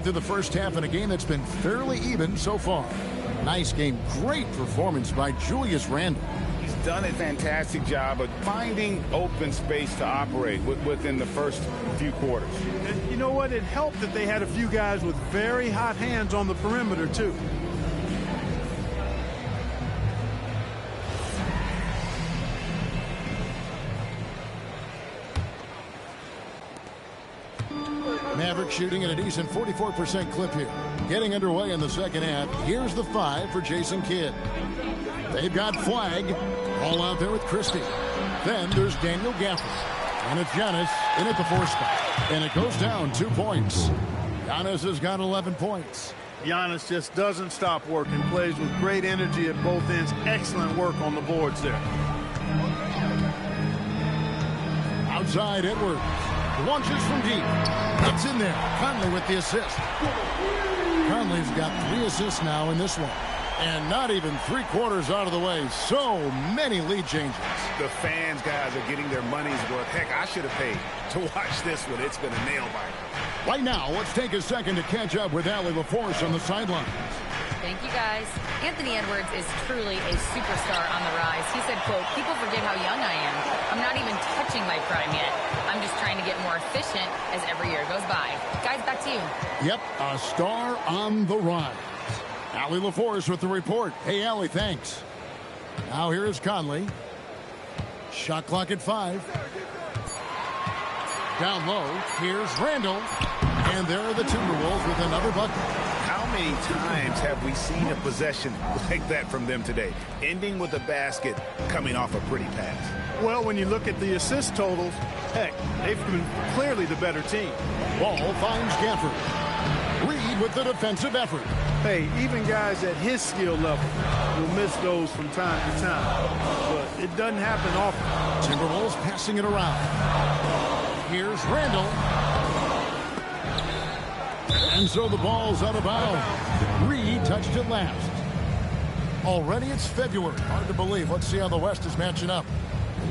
through the first half in a game that's been fairly even so far. Nice game. Great performance by Julius Randle. He's done a fantastic job of finding open space to operate within the first few quarters. And you know what? It helped that they had a few guys with very hot hands on the perimeter, too. Mavericks shooting at a decent 44% clip here. Getting underway in the second half. Here's the 5 for Jason Kidd. They've got Flagg all out there with Christie. Then there's Daniel Gafford. And it's Giannis in at the 4 spot. And it goes down 2 points. Giannis has got 11 points. Giannis just doesn't stop working. Plays with great energy at both ends. Excellent work on the boards there. Outside Edwards. Launches from deep. It's in there. Conley with the assist. Conley's got 3 assists now in this one. And not even 3/4 out of the way. So many lead changes. The fans, guys, are getting their money's worth. Heck, I should have paid to watch this one. It's been a nail-biter. Right now, let's take a second to catch up with Allie LaForce on the sidelines. Thank you, guys. Anthony Edwards is truly a superstar on the rise. He said, quote, "People forget how young I am. I'm not even touching my prime yet. I'm just trying to get more efficient as every year goes by." Guys, back to you. Yep, a star on the rise. Allie LaForce with the report. Hey, Allie, thanks. Now here is Conley. Shot clock at 5. Down low, here's Randle. And there are the Timberwolves with another bucket. How many times have we seen a possession like that from them today? Ending with a basket, coming off a pretty pass. Well, when you look at the assist totals, heck, they've been clearly the better team. Ball finds Gafford. Reed with the defensive effort. Hey, even guys at his skill level will miss those from time to time. But it doesn't happen often. Timberwolves passing it around. Here's Randle. And so the ball's out of bounds. Reed touched it last. Already it's February. Hard to believe. Let's see how the West is matching up.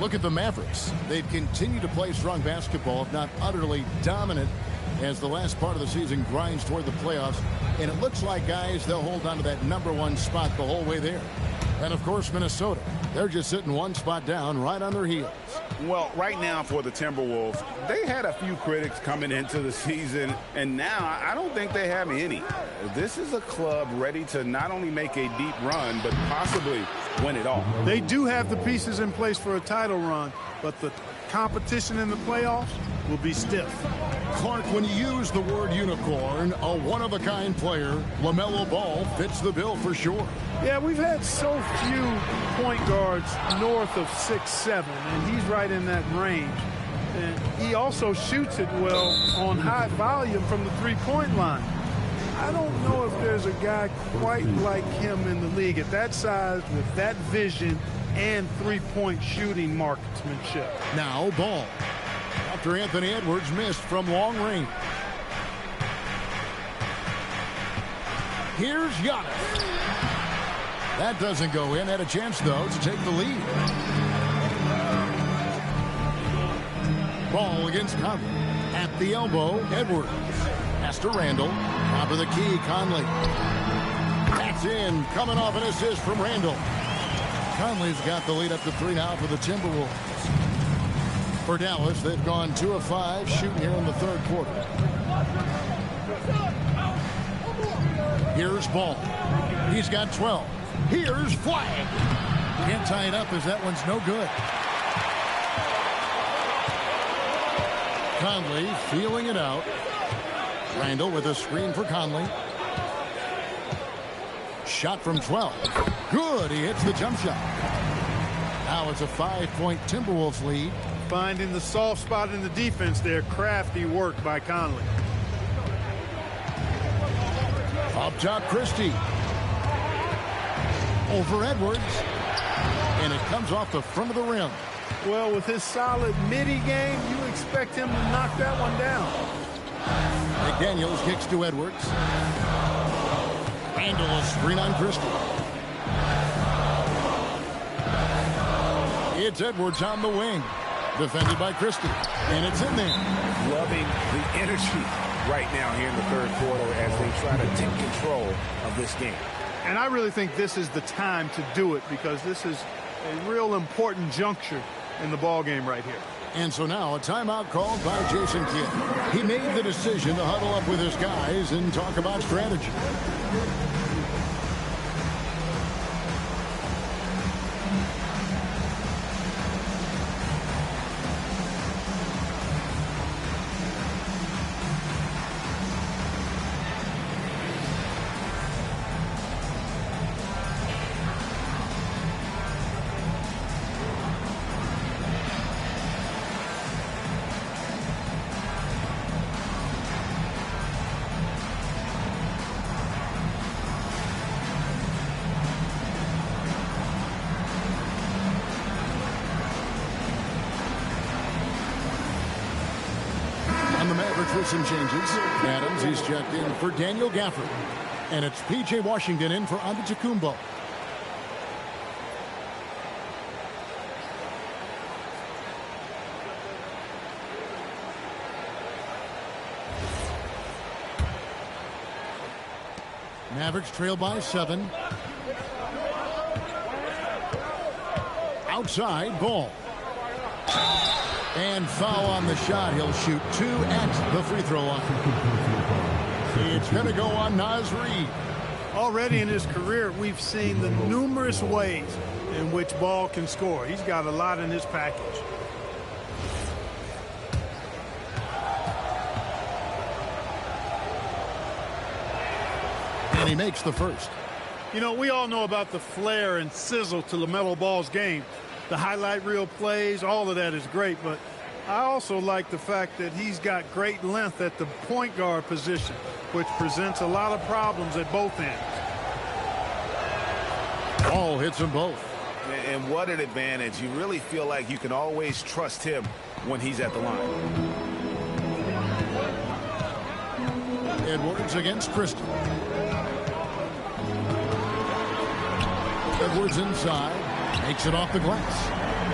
Look at the Mavericks. They've continued to play strong basketball, if not utterly dominant, as the last part of the season grinds toward the playoffs. And it looks like, guys, they'll hold on to that #1 spot the whole way there. And, of course, Minnesota. They're just sitting one spot down right on their heels. Well, right now for the Timberwolves, they had a few critics coming into the season, and now I don't think they have any. This is a club ready to not only make a deep run, but possibly win it all. They do have the pieces in place for a title run, but the competition in the playoffs will be stiff. Clark, when you use the word unicorn, a one-of-a-kind player, LaMelo Ball fits the bill for sure. Yeah, we've had so few point guards north of 6'7", and he's right in that range. And he also shoots it well on high volume from the three-point line. I don't know if there's a guy quite like him in the league at that size with that vision and three-point shooting marksmanship. Now Ball. After Anthony Edwards missed from long range. Here's Giannis. That doesn't go in. Had a chance, though, to take the lead. Ball against Conley. At the elbow, Edwards. Pass to Randle. Top of the key, Conley. That's in. Coming off an assist from Randle. Conley's got the lead up to 3 now for the Timberwolves. For Dallas, they've gone 2 of 5 shooting here in the third quarter. Here's Ball. He's got 12. Here's Flagg. Can't tie it up as that one's no good. Conley feeling it out. Randle with a screen for Conley. Shot from 12. Good. He hits the jump shot. Now it's a 5-point Timberwolves lead. Finding the soft spot in the defense there. Crafty work by Conley. Up top, Christie. Over Edwards. And it comes off the front of the rim. Well, with his solid midi game, you expect him to knock that one down. McDaniels kicks to Edwards. Randle a screen on Christie. It's Edwards on the wing. Defended by Christie. And it's in there. Loving the energy right now here in the third quarter as they try to take control of this game. And I really think this is the time to do it because this is a real important juncture in the ball game right here. And so now a timeout called by Jason Kidd. He made the decision to huddle up with his guys and talk about strategy. And the Mavericks with some changes. Adams, he's checked in for Daniel Gafford. And it's P.J. Washington in for Antetokounmpo. Mavericks trail by 7. Outside, Ball. And foul on the shot. He'll shoot 2 at the free throw line. It's going to go on Naz Reid. Already in his career, we've seen the numerous ways in which Ball can score. He's got a lot in his package. And he makes the first. You know, we all know about the flair and sizzle to LaMelo Ball's game. The highlight reel plays, all of that is great, but I also like the fact that he's got great length at the point guard position, which presents a lot of problems at both ends. Ball hits them both. And what an advantage. You really feel like you can always trust him when he's at the line. Edwards against Christie. Edwards inside. Makes it off the glass.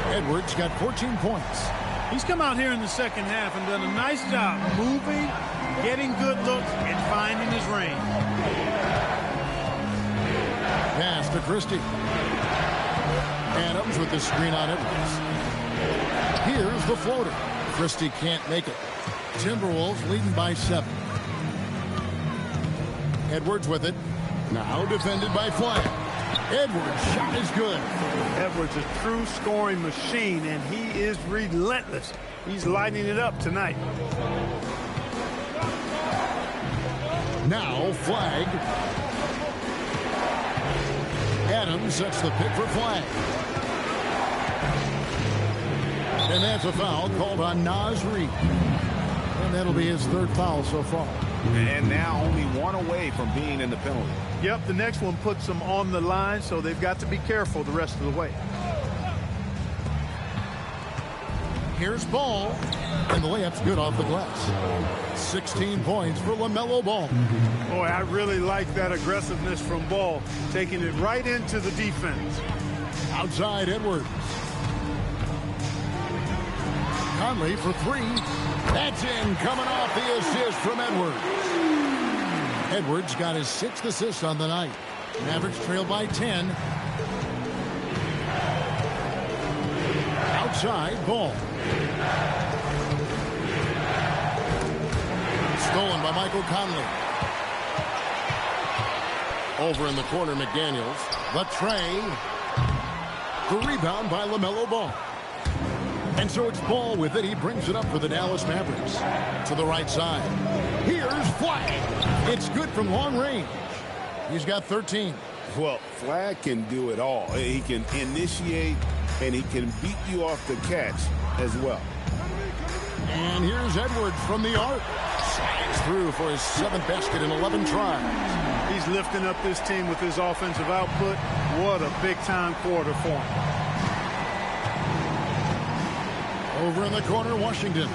Edwards got 14 points. He's come out here in the second half and done a nice job moving, getting good looks, and finding his range. Pass to Christie. Adams with the screen on Edwards. Here's the floater. Christie can't make it. Timberwolves leading by 7. Edwards with it. Now defended by Flagg. Edwards' shot is good. Edwards is a true scoring machine, and he is relentless. He's lighting it up tonight. Now Flagg. Adams sets the pick for Flagg. And that's a foul called on Naz Reid. And that'll be his 3rd foul so far. And now only 1 away from being in the penalty. Yep, the next one puts them on the line, so they've got to be careful the rest of the way. Here's Ball. And the layup's good off the glass. 16 points for LaMelo Ball. Boy, I really like that aggressiveness from Ball, taking it right into the defense. Outside Edwards. Conley for 3. That's in, coming off the assist from Edwards. Edwards got his 6th assist on the night. Mavericks trail by 10. Outside, Ball. Stolen by Michael Conley. Over in the corner, McDaniels. The tray. The rebound by LaMelo Ball. And so it's Ball with it. He brings it up for the Dallas Mavericks. To the right side. Here's Flagg. It's good from long range. He's got 13. Well, Flagg can do it all. He can initiate, and he can beat you off the catch as well. And here's Edwards from the arc. Slides through for his 7th basket in 11 tries. He's lifting up this team with his offensive output. What a big-time quarter for him. Over in the corner, Washington.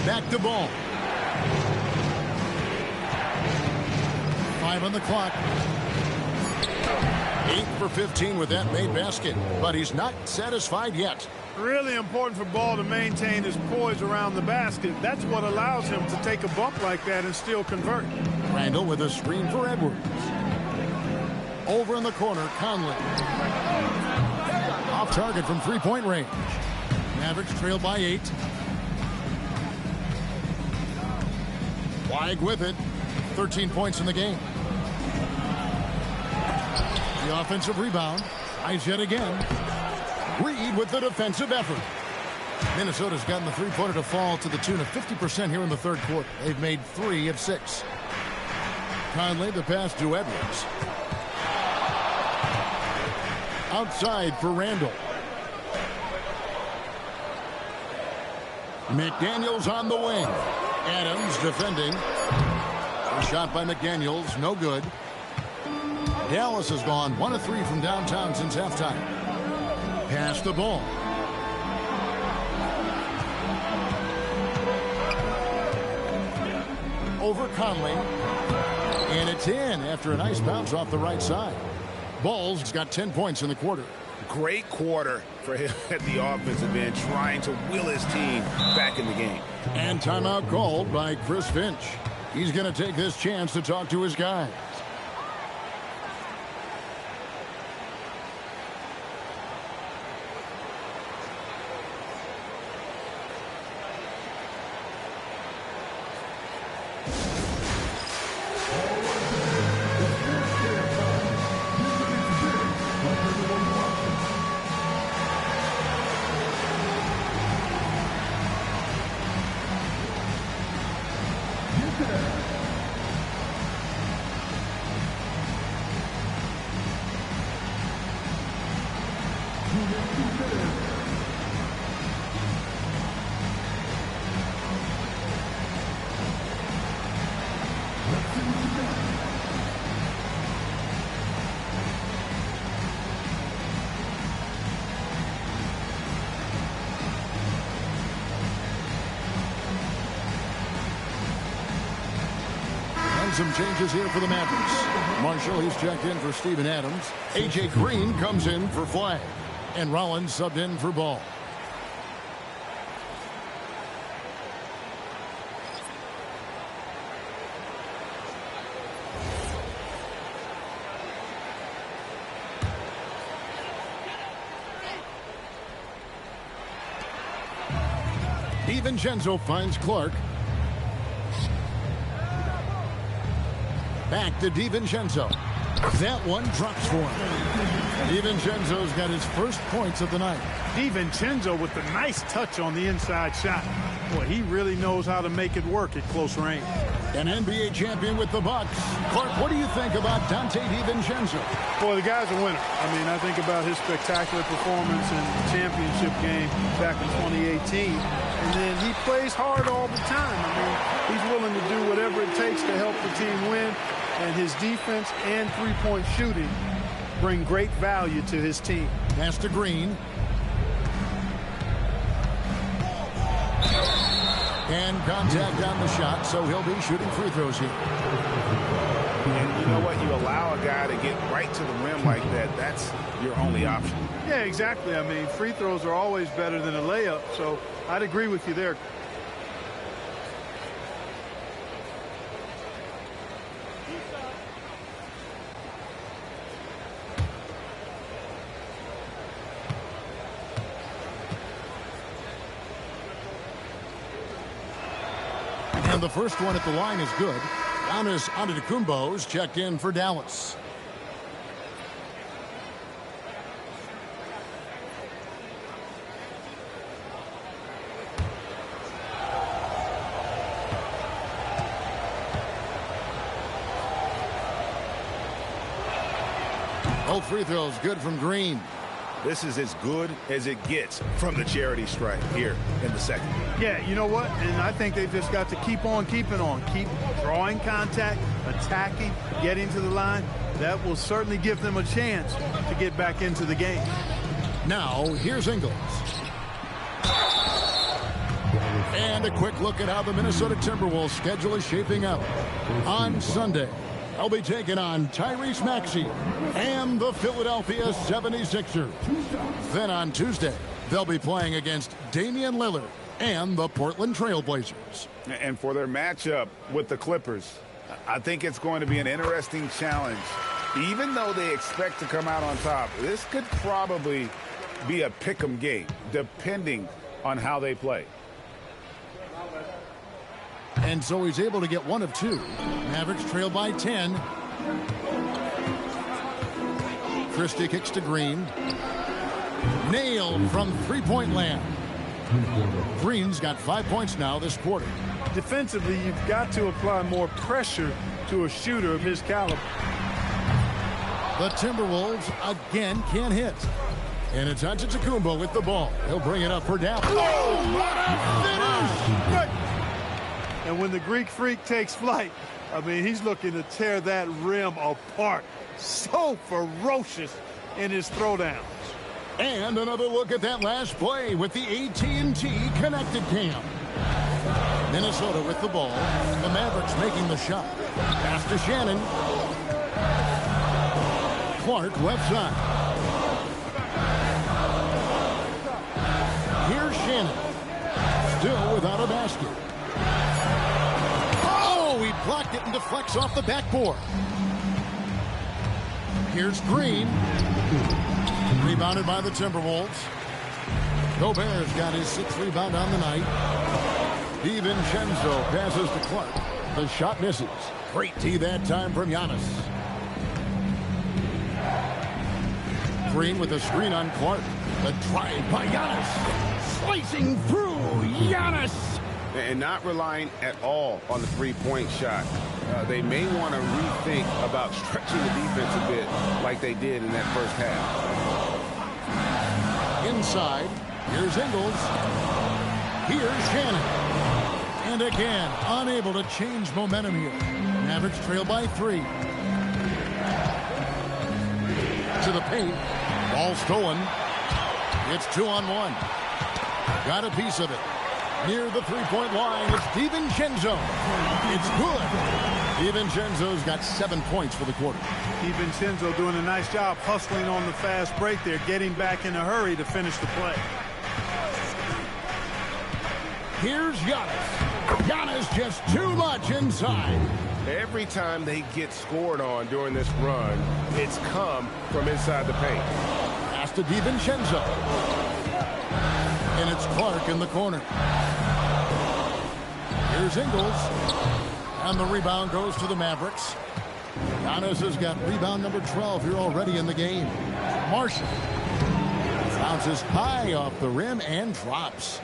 Back to Ball. 5 on the clock. 8 for 15 with that made basket. But he's not satisfied yet. Really important for Ball to maintain his poise around the basket. That's what allows him to take a bump like that and still convert. Randall with a screen for Edwards. Over in the corner, Conley. Off target from three-point range. Mavericks trail by 8. Weig with it. 13 points in the game. The offensive rebound. Eyes yet again. Reed with the defensive effort. Minnesota's gotten the three-pointer to fall to the tune of 50% here in the third quarter. They've made 3 of 6. Conley the pass to Edwards. Outside for Randall. McDaniels on the wing. Adams defending. A shot by McDaniels, no good. Dallas has gone 1 of 3 from downtown since halftime. Pass the ball. Over Conley. And it's in after a nice bounce off the right side. Ball's got 10 points in the quarter. Great quarter for him at the offensive end, trying to will his team back in the game. And timeout called by Chris Finch. He's going to take this chance to talk to his guys. Some changes here for the Mavericks. Marshall, he's checked in for Steven Adams. A.J. Green comes in for Flag. And Rollins subbed in for Ball. DiVincenzo finds Clark. Back to DiVincenzo. That one drops for him. DiVincenzo's got his first points of the night. DiVincenzo with the nice touch on the inside shot. Boy, he really knows how to make it work at close range. An NBA champion with the Bucks. Clark, what do you think about Dante DiVincenzo? Boy, the guy's a winner. I mean, I think about his spectacular performance in the championship game back in 2018. And then he plays hard all the time. I mean, he's willing to do whatever it takes to help the team win. And his defense and three-point shooting bring great value to his team. Pass to Green. And contact on the shot, so he'll be shooting free throws here. And you know what? You allow a guy to get right to the rim like that. That's your only option. Yeah, exactly. I mean, free throws are always better than a layup, so I'd agree with you there. And the first one at the line is good. Giannis Antetokounmpo's checked in for Dallas. Both free throws good from Green. This is as good as it gets from the charity stripe here in the second. Yeah, you know what? And I think they've just got to keep on keeping on. Keep drawing contact, attacking, getting to the line. That will certainly give them a chance to get back into the game. Now, here's Ingles. And a quick look at how the Minnesota Timberwolves schedule is shaping up. On Sunday, they'll be taking on Tyrese Maxey and the Philadelphia 76ers. Then on Tuesday, They'll be playing against Damian Lillard and the Portland Trail Blazers. And for their matchup with the Clippers, I think it's going to be an interesting challenge. Even though they expect to come out on top, this could probably be a pick-em game, depending on how they play. And so he's able to get one of two. Mavericks trail by 10. Christie kicks to Green. Nailed from three-point land. Green's got 5 points now this quarter. Defensively, you've got to apply more pressure to a shooter of his caliber. The Timberwolves again can't hit. And it's Antetokounmpo with the ball. He'll bring it up for Dallas. Oh, what a finish! And when the Greek Freak takes flight, I mean, he's looking to tear that rim apart. So ferocious in his throwdowns. And another look at that last play with the AT&T connected cam. Minnesota with the ball. The Mavericks making the shot. Pass to Shannon. Clark left side. Here's Shannon. Still without a basket. Oh, he blocked it and deflects off the backboard. Here's Green. Rebounded by the Timberwolves. Gobert's got his 6th rebound on the night. DiVincenzo passes to Clark. The shot misses. Great D that time from Giannis. Green with a screen on Clark. The drive by Giannis. Slicing through Giannis. And not relying at all on the three-point shot. They may want to rethink about stretching the defense a bit like they did in that first half. Inside, here's Ingles. Here's Shannon. And again, unable to change momentum here. Mavericks trail by 3. To the paint. Ball stolen. It's 2-on-1. Got a piece of it. Near the three-point line, it's DiVincenzo. It's good. DiVincenzo's got 7 points for the quarter. DiVincenzo doing a nice job hustling on the fast break there, getting back in a hurry to finish the play. Here's Giannis. Giannis just too much inside. Every time they get scored on during this run, it's come from inside the paint. Pass to DiVincenzo. And it's Clark in the corner. Here's Ingles. And the rebound goes to the Mavericks. Giannis has got rebound number 12 here already in the game. Marshall bounces high off the rim and drops.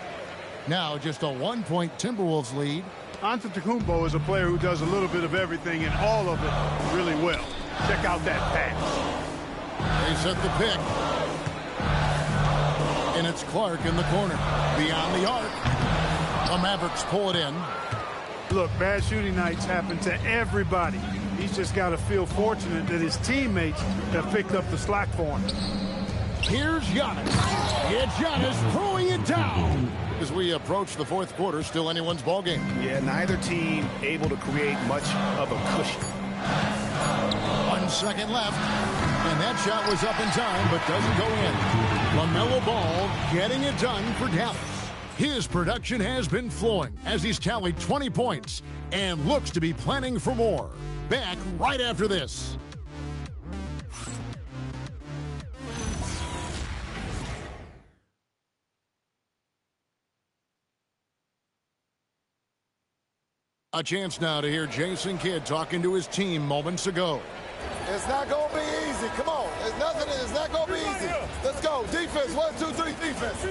Now just a 1-point Timberwolves lead. Antetokounmpo is a player who does a little bit of everything and all of it really well. Check out that pass. They set the pick. And it's Clark in the corner. Beyond the arc. The Mavericks pull it in. Look, bad shooting nights happen to everybody. He's just got to feel fortunate that his teammates have picked up the slack for him. Here's Giannis. It's Giannis throwing it down. As we approach the fourth quarter, still anyone's ball game. Yeah, neither team able to create much of a cushion. 1 second left. And that shot was up in time, but doesn't go in. LaMelo Ball getting it done for Dallas. His production has been flowing as he's tallied 20 points and looks to be planning for more. Back right after this. A chance now to hear Jason Kidd talking to his team moments ago. It's not going to be easy. Come on. It's not going to be easy. Let's go. Defense. 1, 2, 3. Defense.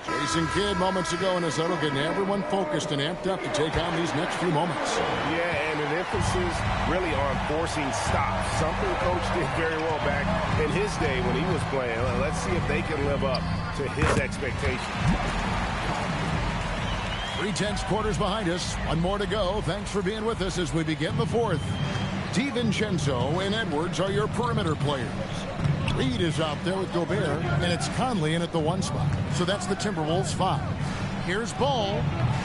Jason Kidd moments ago in his huddle getting everyone focused and amped up to take on these next few moments. Yeah, and an emphasis really on forcing stops. Something Coach did very well back in his day when he was playing. Let's see if they can live up to his expectations. 3/10 quarters behind us. One more to go. Thanks for being with us as we begin the fourth. DiVincenzo and Edwards are your perimeter players. Reed is out there with Gobert, and it's Conley in at the 1 spot. So that's the Timberwolves 5. Here's Ball,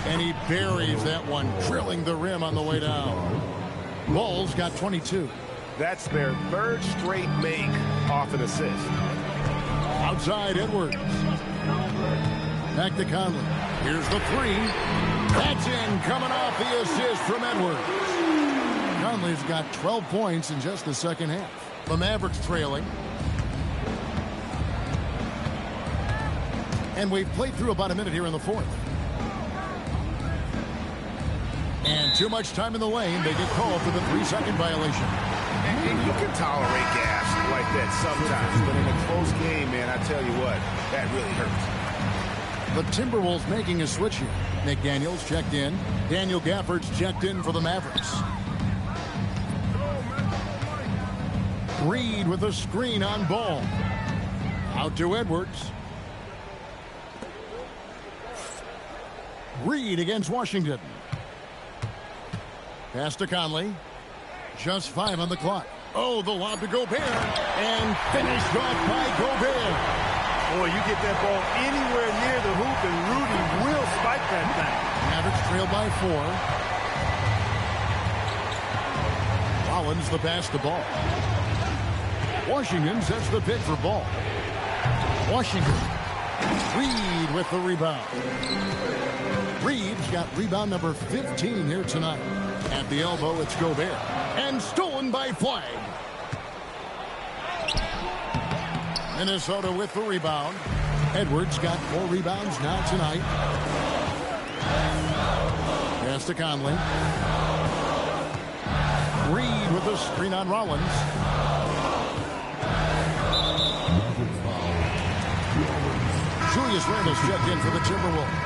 and he buries that one, drilling the rim on the way down. Ball's got 22. That's their 3rd straight make off an assist. Outside Edwards. Back to Conley. Here's the three. That's in, coming off the assist from Edwards. Conley's got 12 points in just the second half. The Mavericks trailing. And we've played through about a minute here in the fourth. And too much time in the lane. They get called for the 3-second violation. And you can tolerate gas like that sometimes, but in a close game, man, I tell you what, that really hurts. The Timberwolves making a switch here. McDaniels checked in. Daniel Gafford's checked in for the Mavericks. Reed with a screen on Ball. Out to Edwards. Reed against Washington. Pass to Conley. Just 5 on the clock. Oh, the lob to Gobert. And finished off by Gobert. Boy, you get that ball anywhere near the hoop, and Rudy will spike that thing. Mavericks trail by 4. Rollins the pass to Ball. Washington sets the pick for Ball. Washington. Reed with the rebound. Reed's got rebound number 15 here tonight. At the elbow, it's Gobert. And stolen by Flag. Minnesota with the rebound. Edwards got 4 rebounds now tonight. Pass to Conley. Reed with the screen on Rollins. Julius Randle's checked in for the Timberwolves.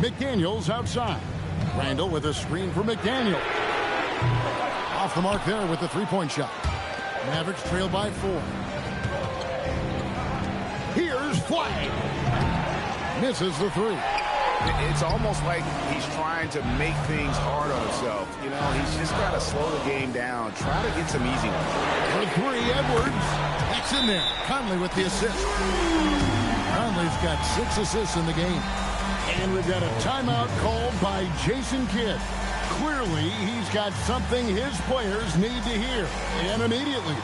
McDaniels outside. Randle with a screen for McDaniel. Off the mark there with the 3-point shot. Mavericks trail by 4. Here's Flag. Misses the 3. It's almost like he's trying to make things hard on himself. You know, he's just got to slow the game down. Try to get some easy ones. For 3, Edwards. That's in there. Conley with the assist. Conley's got 6 assists in the game. And we've got a timeout called by Jason Kidd. Clearly, he's got something his players need to hear. And immediately.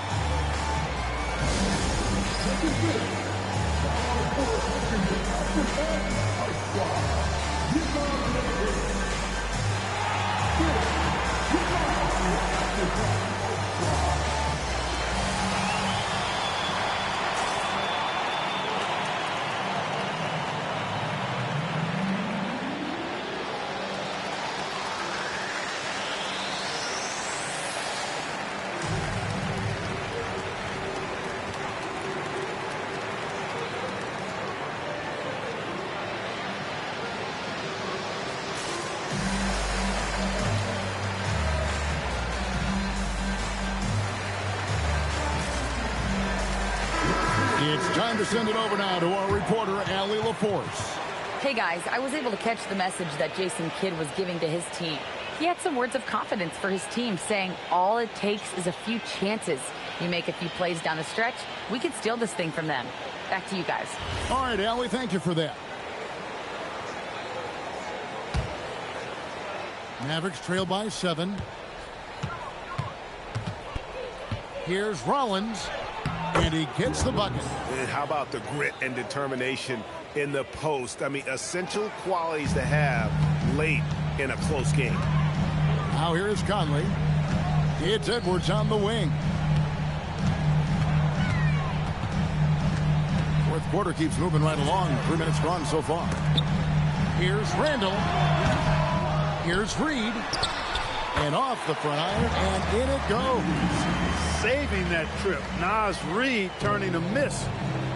It's time to send it over now to our reporter, Allie LaForce. Hey, guys, I was able to catch the message that Jason Kidd was giving to his team. He had some words of confidence for his team, saying all it takes is a few chances. You make a few plays down the stretch, we could steal this thing from them. Back to you guys. All right, Allie, thank you for that. Mavericks trail by 7. Here's Rollins. And he gets the bucket. And how about the grit and determination in the post? I mean, essential qualities to have late in a close game. Now here is Conley. It's Edwards on the wing. Fourth quarter keeps moving right along. 3 minutes gone so far. Here's Randle. Here's Reed. And off the front iron, and in it goes. Saving that trip. Naz Reid turning a miss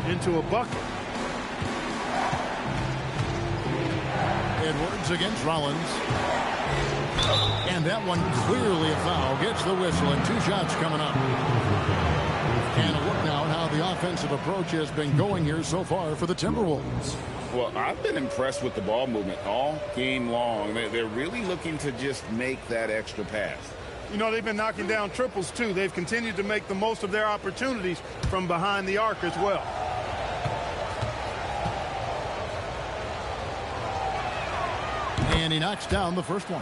into a bucket. Edwards against Rollins. And that one clearly a foul. Gets the whistle, and 2 shots coming up. And a look now at how the offensive approach has been going here so far for the Timberwolves. Well, I've been impressed with the ball movement all game long. They're really looking to just make that extra pass. You know, they've been knocking down triples, too. They've continued to make the most of their opportunities from behind the arc as well. And he knocks down the first one.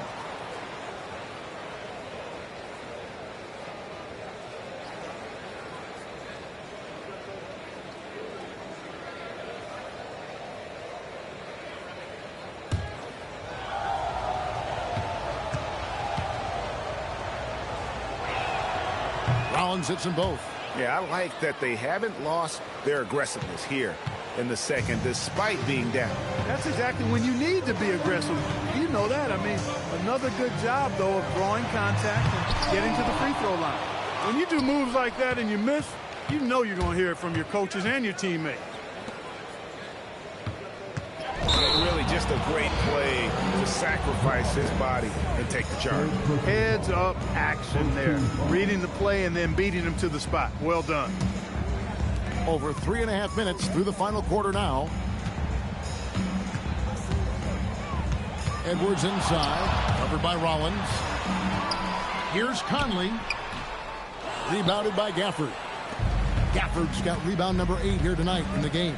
Rollins hits them both. Yeah, I like that they haven't lost their aggressiveness here in the second, despite being down. That's exactly when you need to be aggressive. You know that. I mean, another good job, though, of drawing contact and getting to the free throw line. When you do moves like that and you miss, you know you're going to hear it from your coaches and your teammates. Really just a great play to sacrifice his body and take the charge. Heads up action there. Reading the play and then beating him to the spot. Well done. Over 3.5 minutes through the final quarter now. Edwards inside, covered by Rollins. Here's Conley. Rebounded by Gafford. Gafford's got rebound number 8 here tonight in the game.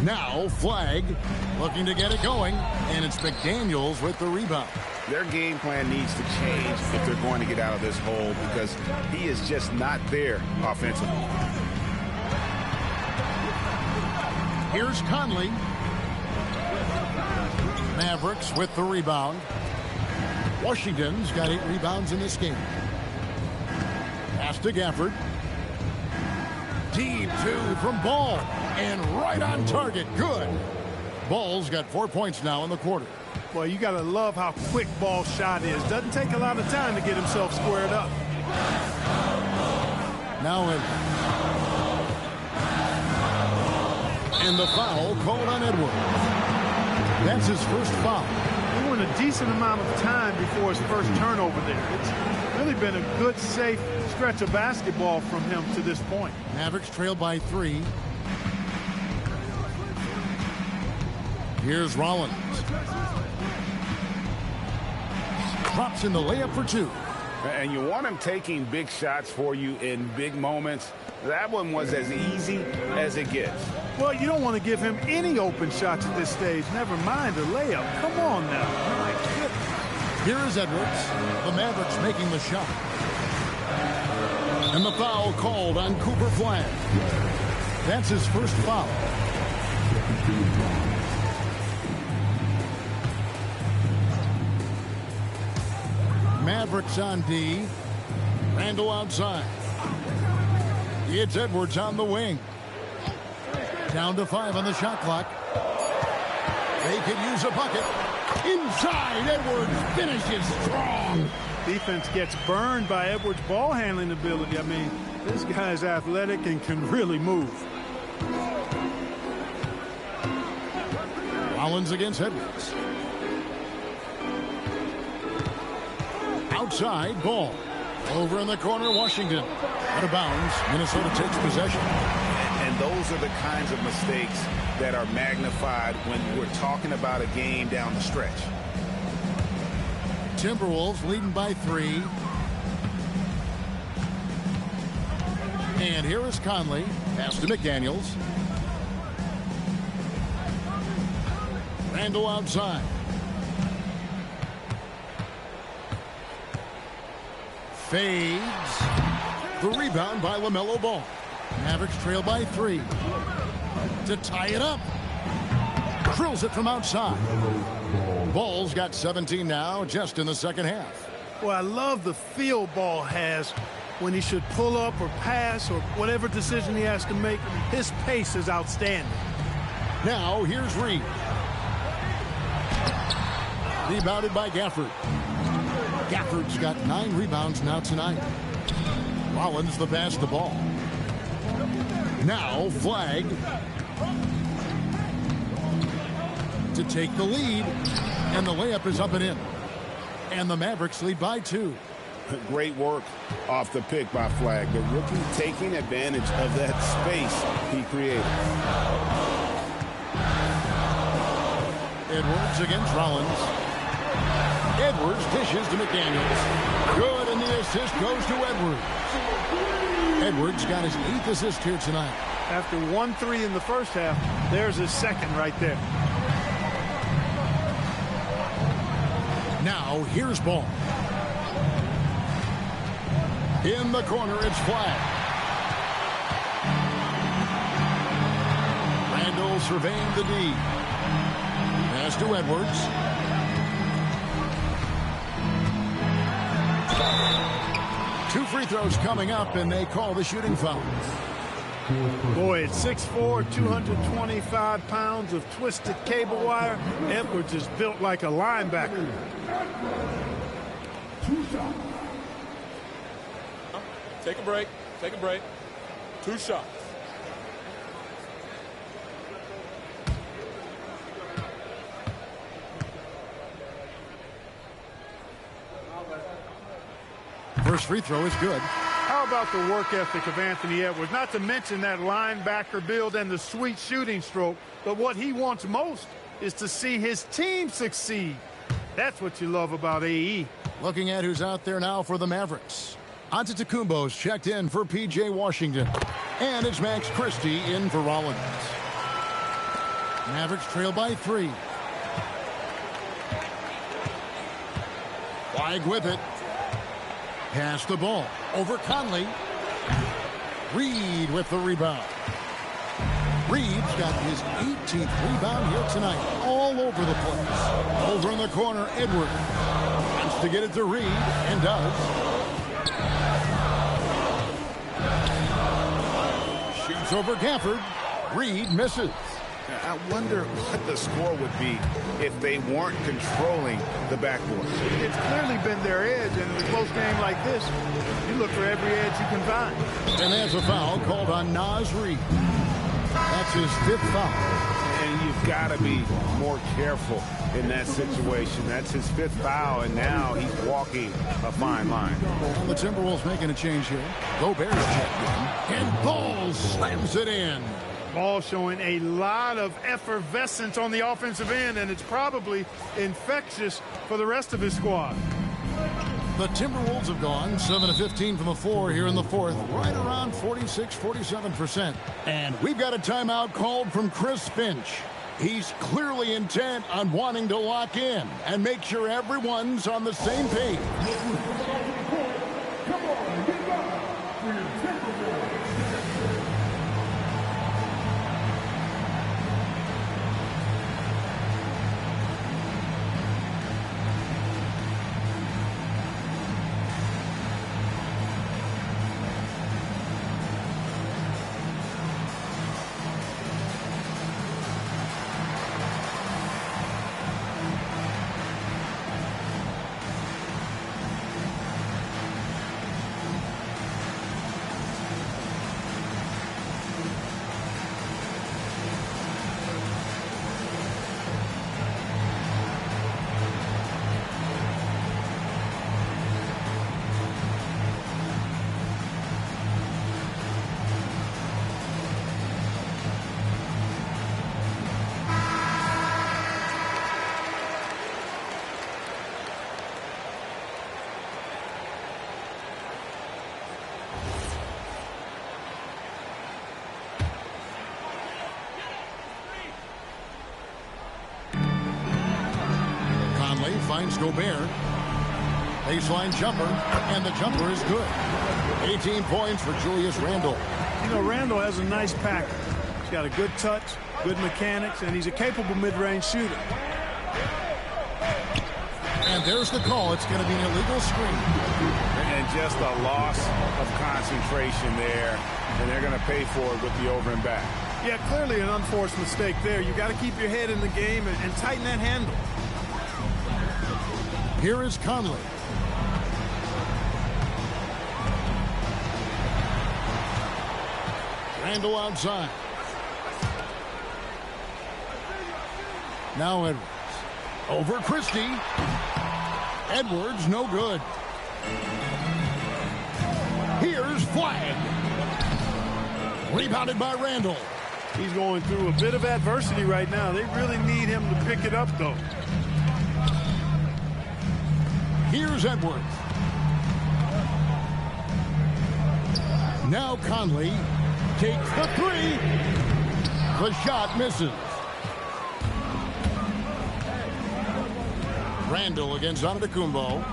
Now Flag looking to get it going, and it's McDaniels with the rebound. Their game plan needs to change if they're going to get out of this hole, because he is just not there offensively. Here's Conley. Mavericks with the rebound. Washington's got 8 rebounds in this game. Pass to Gafford. Deep 2 from Ball. And right on target. Good. Ball's got 4 points now in the quarter. Well, you got to love how quick Ball's shot is. Doesn't take a lot of time to get himself squared up. Now Edwards. And the foul called on Edwards. That's his first foul. He went a decent amount of time before his first turnover there. It's really been a good, safe stretch of basketball from him to this point. Mavericks trail by 3. Here's Rollins. Drops in the layup for 2. And you want him taking big shots for you in big moments. That one was as easy as it gets. Well, you don't want to give him any open shots at this stage. Never mind a layup. Come on now. My goodness. Here is Edwards. The Mavericks making the shot. And the foul called on Cooper Flag. That's his first foul. Mavericks on D. Randall outside. It's Edwards on the wing. Down to 5 on the shot clock. They could use a bucket. Inside, Edwards finishes strong. Defense gets burned by Edwards' ball handling ability. I mean, this guy's athletic and can really move. Rollins against Edwards. Outside, Ball. Over in the corner, Washington. Out of bounds, Minnesota takes possession. And those are the kinds of mistakes that are magnified when we're talking about a game down the stretch. Timberwolves leading by 3. And here is Conley. Pass to McDaniels. Randall outside. Fades. The rebound by LaMelo Ball. Mavericks trail by 3. To tie it up. Drills it from outside. Ball's got 17 now, just in the second half. Well, I love the feel Ball has when he should pull up or pass or whatever decision he has to make. His pace is outstanding. Now, here's Reed. Rebounded by Gafford. Gafford's got 9 rebounds now tonight. Rollins the pass the ball. Now Flag to take the lead, and the layup is up and in. And the Mavericks lead by 2. Great work off the pick by Flag. The rookie taking advantage of that space he created. Edwards against Rollins. Edwards dishes to McDaniels. Good, and the assist goes to Edwards. Edwards got his 8th assist here tonight. After 1-3 in the first half, There's his second right there. Now here's ball. In the corner, it's flag. Randall surveying the D. Pass to Edwards. Two free throws coming up, and they call the shooting foul. Boy, at 6'4", 225 pounds of twisted cable wire, Edwards is built like a linebacker. Take a break. Take a break. 2 shots. First free throw is good. How about the work ethic of Anthony Edwards? Not to mention that linebacker build and the sweet shooting stroke, but what he wants most is to see his team succeed. That's what you love about AE. Looking at who's out there now for the Mavericks. Antetokounmpo's checked in for P.J. Washington. And it's Max Christie in for Rollins. Mavericks trail by 3. Flag with it. Pass the ball over Conley. Reed with the rebound. Reed's got his 18th rebound here tonight. All over the place. Over in the corner, Edwards wants to get it to Reed and does. Shoots over Gafford. Reed misses. I wonder what the score would be if they weren't controlling the backboard. It's clearly been their edge, and in a close game like this, you look for every edge you can find. And there's a foul called on Naz Reid. That's his 5th foul. And you've got to be more careful in that situation. That's his 5th foul, and now he's walking a fine line. Well, the Timberwolves making a change here. Gobert's checked in, and Ball slams it in. Ball showing a lot of effervescence on the offensive end, and it's probably infectious for the rest of his squad. The Timberwolves have gone 7 of 15 from the floor here in the 4th, right around 46-47%. And we've got a timeout called from Chris Finch. He's clearly intent on wanting to lock in and make sure everyone's on the same page. Finds Gobert. Baseline jumper, and the jumper is good. 18 points for Julius Randle. You know, Randle has a nice package. He's got a good touch, good mechanics, and he's a capable mid-range shooter. And there's the call. It's going to be an illegal screen. And just a loss of concentration there, and they're going to pay for it with the over and back. Yeah, clearly an unforced mistake there. You got to keep your head in the game and tighten that handle. Here is Conley. Randle outside. Now Edwards. Over Christie. Edwards, no good. Here's Flag. Rebounded by Randle. He's going through a bit of adversity right now. They really need him to pick it up, though. Here's Edwards. Now Conley takes the 3. The shot misses. Randall against Antetokounmpo.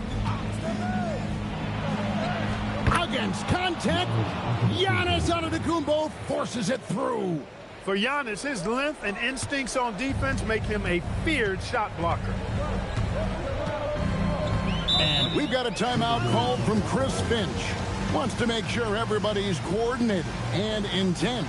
Against contact, Giannis Antetokounmpo forces it through. For Giannis, his length and instincts on defense make him a feared shot blocker. And we've got a timeout called from Chris Finch. Wants to make sure everybody's coordinated and intent.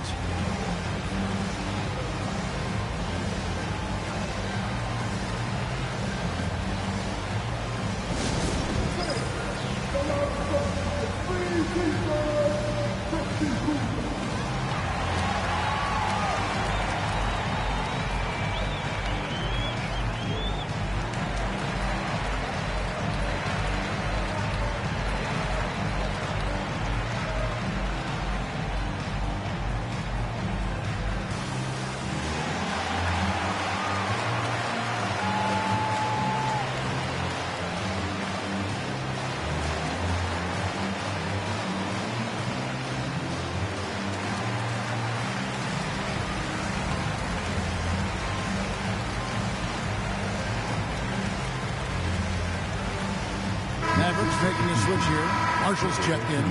Mavericks making a switch here. Marshall's checked in.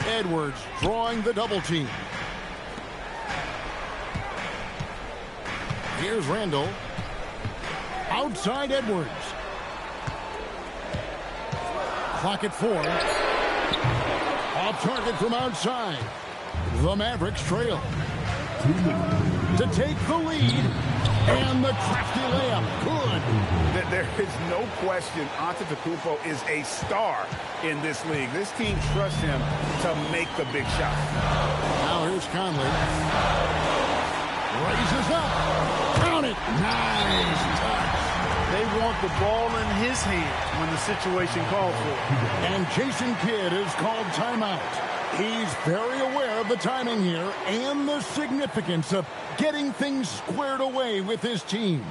Edwards drawing the double team. Here's Randall. Outside Edwards. Clock at 4. Off target from outside. The Mavericks trail. To take the lead. And the crafty layup. Good. There is no question Antetokounmpo is a star in this league. This team trusts him to make the big shot. Now here's Conley. Raises up. Count it. Nice touch. They want the ball in his hands when the situation calls for it. And Jason Kidd is called timeout. He's very aware of the timing here and the significance of getting things squared away with his team.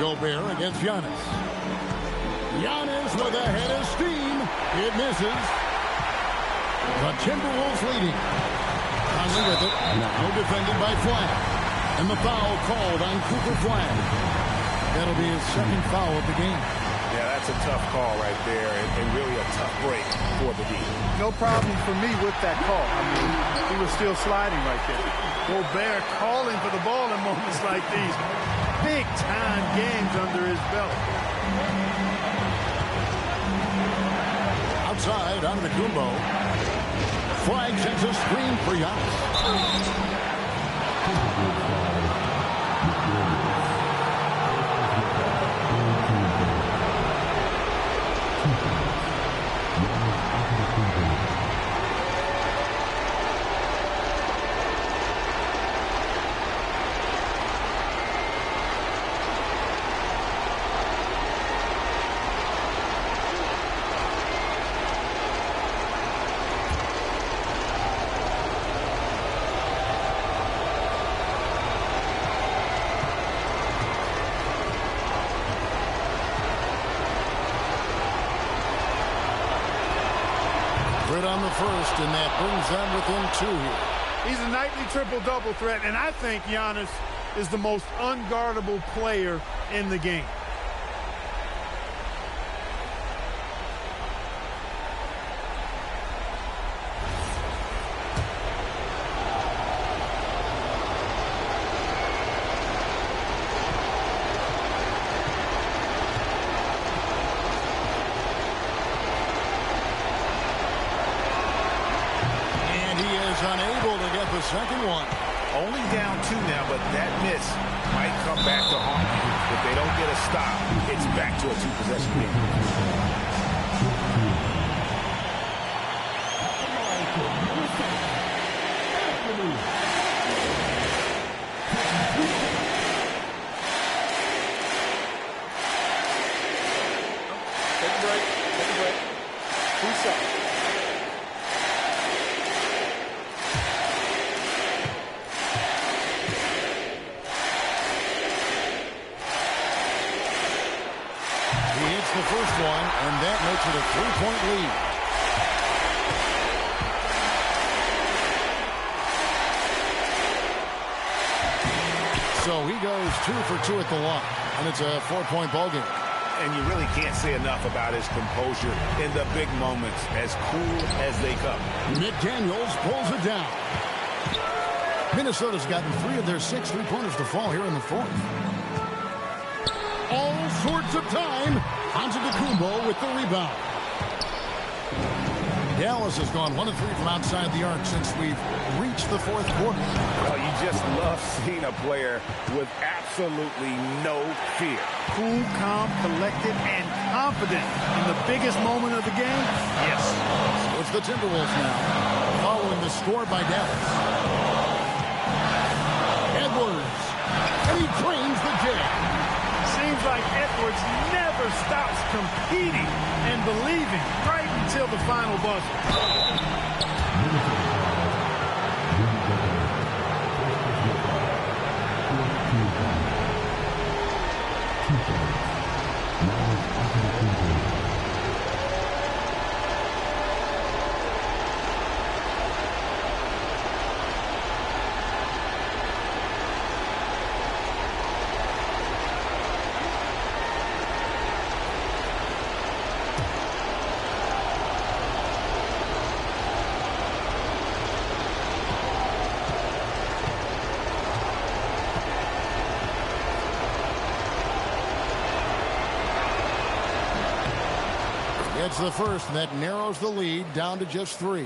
Gobert against Giannis. Giannis with a head of steam. It misses. The Timberwolves leading. Conley with it. Now defended by Flag. And the foul called on Cooper Flag. That'll be his second foul of the game. Yeah, that's a tough call right there, and really a tough break for the D. No problem for me with that call. I mean, he was still sliding right there. Gobert calling for the ball in moments like these. Big-time games under his belt. Outside, Antetokounmpo. Flag sends a screen for Giannis. Grit on the first, and that brings them within 2 here. He's a nightly triple-double threat, and I think Giannis is the most unguardable player in the game. Unable to get the second one. Only down 2 now, but that miss might come back to haunt you. If they don't get a stop, it's back to a 2-possession game. Take a break. Take a break. 2 shots. The first one, and that makes it a 3-point lead. So he goes 2 for 2 at the line, and it's a 4-point ball game. And you really can't say enough about his composure in the big moments, as cool as they come. McDaniels pulls it down. Minnesota's gotten 3 of their 6 3-pointers to fall here in the fourth. All sorts of time. Antetokounmpo with the rebound. Dallas has gone 1 of 3 from outside the arc since we've reached the fourth quarter. Well, you just love seeing a player with absolutely no fear. Cool, calm, collected, and confident in the biggest moment of the game. Yes. So it's the Timberwolves now, following the score by Dallas. Edwards, and he drains the jam. Seems like Edwards never stops competing and believing right until the final buzzer. It's the first, and that narrows the lead down to just 3.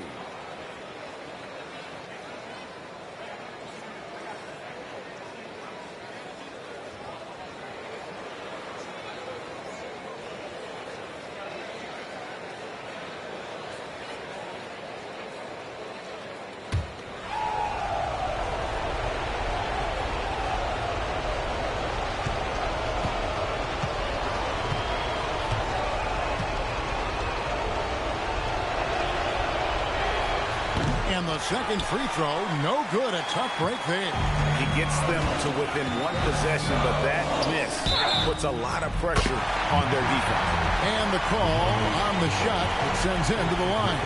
And the second free throw, no good. A tough break there. He gets them to within 1 possession, but that miss puts a lot of pressure on their defense. And the call on the shot that sends him to the line.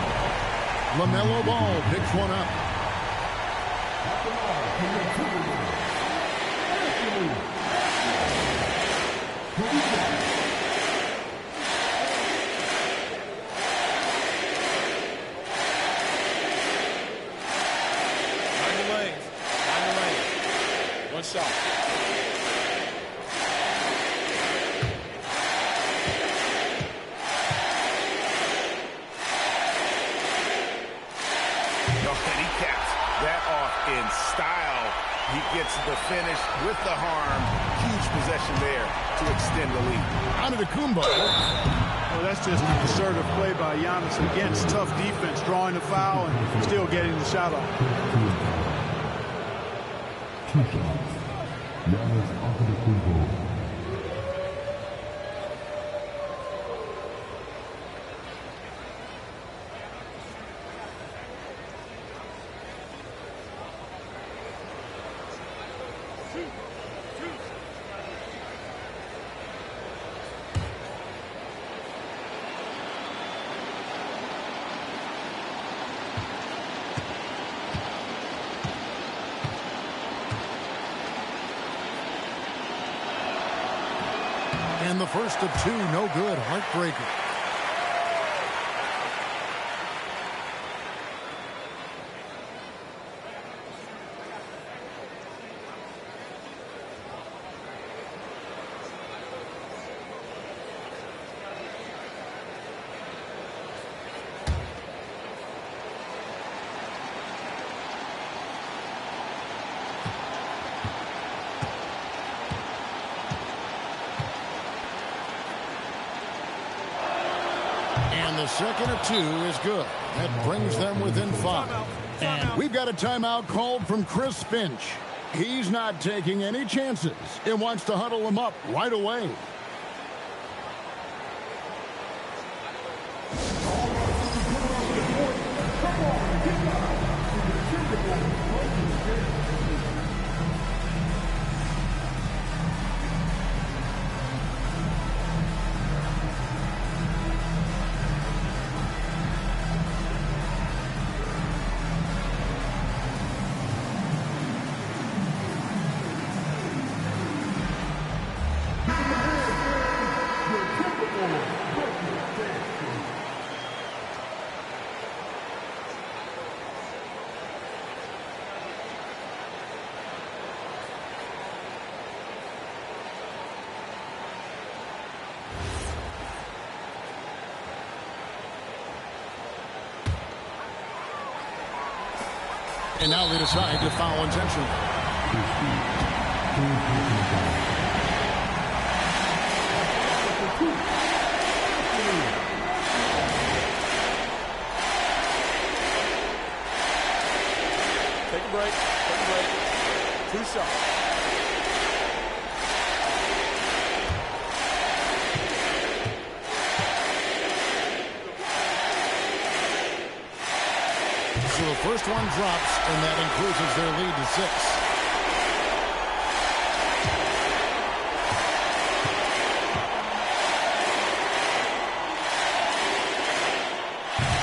LaMelo Ball picks one up. Shot. And he caps that off in style. He gets the finish with the harm. Huge possession there to extend the lead. Antetokounmpo. Well, that's just an assertive play by Giannis against tough defense, drawing the foul and still getting the shot off. 2 shots. Giannis Antetokounmpo. And the first of two, no good. Heartbreaker. And the second of two is good. That brings them within 5. And we've got a timeout called from Chris Finch. He's not taking any chances. He wants to huddle them up right away. And now they decide to foul intentionally. Take a break. Take a break. 2 shots. So the first one drops, and that increases their lead to 6.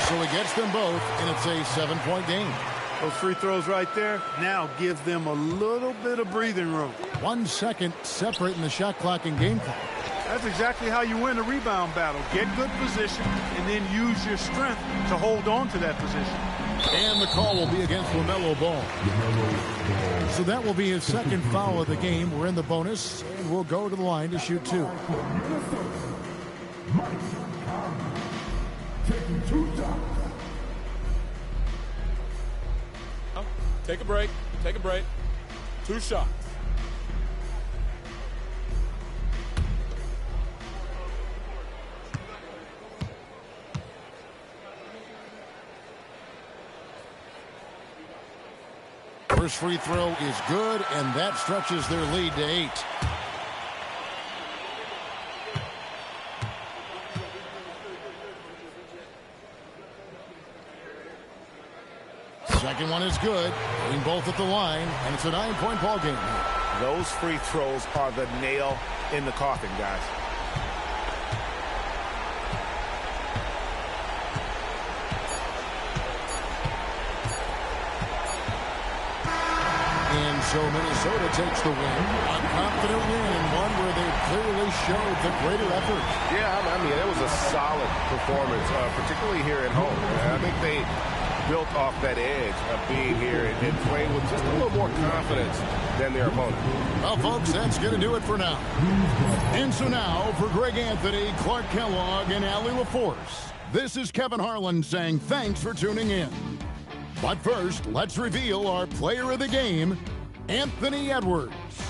So he gets them both, and it's a 7-point game. Those free throws right there now give them a little bit of breathing room. 1 second separating the shot clock and game clock. That's exactly how you win a rebound battle. Get good position and then use your strength to hold on to that position. And the call will be against LaMelo Ball. So that will be his second foul of the game. We're in the bonus, and we'll go to the line to shoot 2. Take a break. Take a break. 2 shots. First free throw is good, and that stretches their lead to 8. Second one is good. Hitting both at the line, and it's a 9-point ball game. Those free throws are the nail in the coffin, guys. And so Minnesota takes the win. A confident win, and one where they clearly showed the greater effort. Yeah, I mean, it was a solid performance, particularly here at home. I think they built off that edge of being here and playing with just a little more confidence than their opponent. Well, folks, that's going to do it for now. And so now, for Greg Anthony, Clark Kellogg, and Allie LaForce, this is Kevin Harlan saying thanks for tuning in. But first, let's reveal our player of the game, Anthony Edwards.